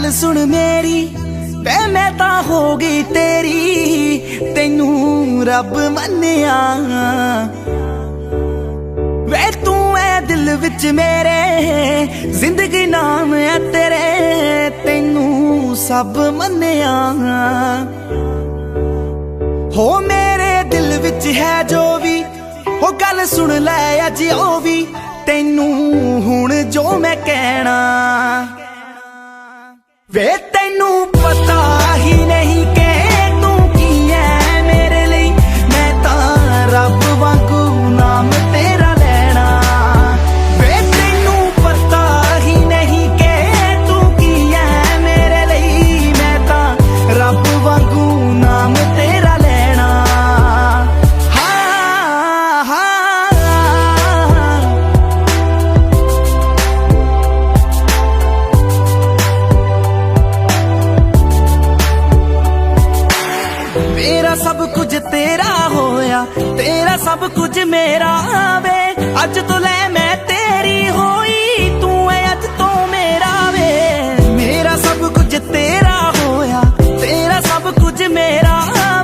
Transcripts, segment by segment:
गल सुन मेरी वे मैं तां हो गई तेरी, तेनू रब मन्निया वे तू है दिल विच मेरे, जिंदगी नाम है तेरे, तेनू सब मन्निया। हो मेरे दिल विच है जो भी हो गल सुन लै अज ओ भी, तेनू हुण जो मैं कहना वे तेनू पता ही नहीं कि तू की है मेरे लिए, मैं तां रब वांगू नाम तेरा लेना। वे तेनू पता ही नहीं कि तू की है मेरे लिए, मैं तां रब वांगू नाम तेरा लेना। हाँ हाँ मेरा सब कुछ तेरा होया, तेरा सब कुछ मेरा वे, अज तो ले मैं तेरी होई, तू है अज तो मेरा वे। मेरा सब कुछ तेरा होया, तेरा सब कुछ मेरा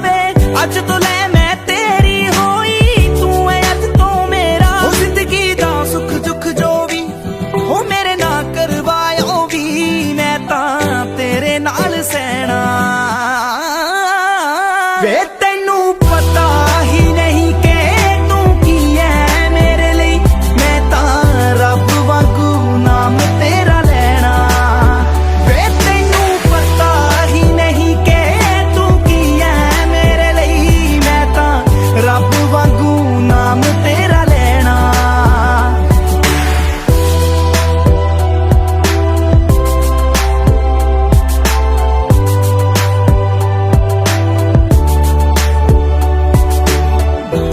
वे, अज तो ले मैं तेरी होई, तू है अज तो मेरा। हो जिंदगी दा सुख दुख जो भी हो मेरे ना करवायो भी, मैं तां तेरे नाल सहना। वे तेनू पता ही नहीं कि तू की है मेरे लिए, मैं तां रब वांगू नाम तेरा लेना। वे तेनू पता ही नहीं कि तू की है मेरे लिए, मैं तां रब वांगू नाम तेरा लेना।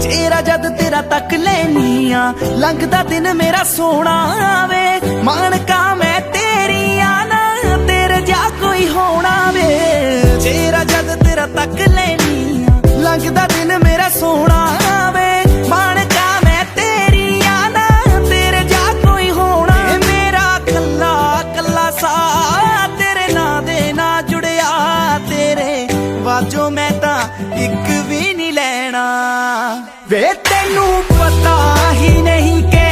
चेहरा जद तेरा तक लेनिया, लंघदा दिन मेरा सोना वे, मानका मैं तेरी आना, तेरे जा कोई होना वे। चेहरा जद तेरा तक लेनिया, लंघदा दिन मेरा सोना वे, मानका मैं तेरी आना, तेरे जा कोई होना। मेरा कल्ला कल्ला सा तेरे ना दे ना जुड़िया, तेरे बाजो मैं तां इक भी नहीं लेना। वे तेनू पता ही नहीं कि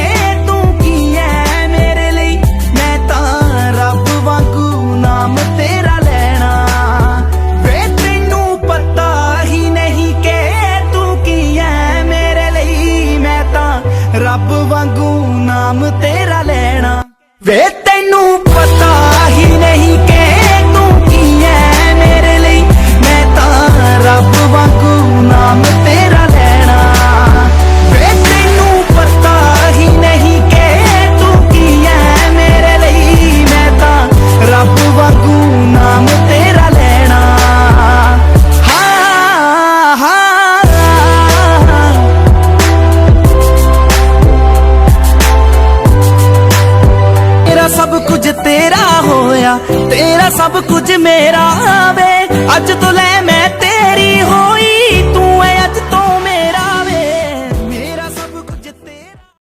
तू की है मेरे लिए, मैं तां रब वांगू नाम तेरा लेना। वे तेनू पता ही नहीं कि तू की है मेरे लिए, मैं तां रब वांगू नाम तेरा लेना। वे तेनू पता ही नहीं कि तू की है मेरे लिए, मैं तां रब वांगू नाम तेरा लेना। वे तेनू पता ही नहीं कि तू की है मेरे लिए, मैं तां रब वांगू नाम तेरा लेना। हाँ हाँ मेरा सब कुछ तेरा होया, तेरा सब कुछ मेरा वे, अज तो ले मैं तेरी होई, तू है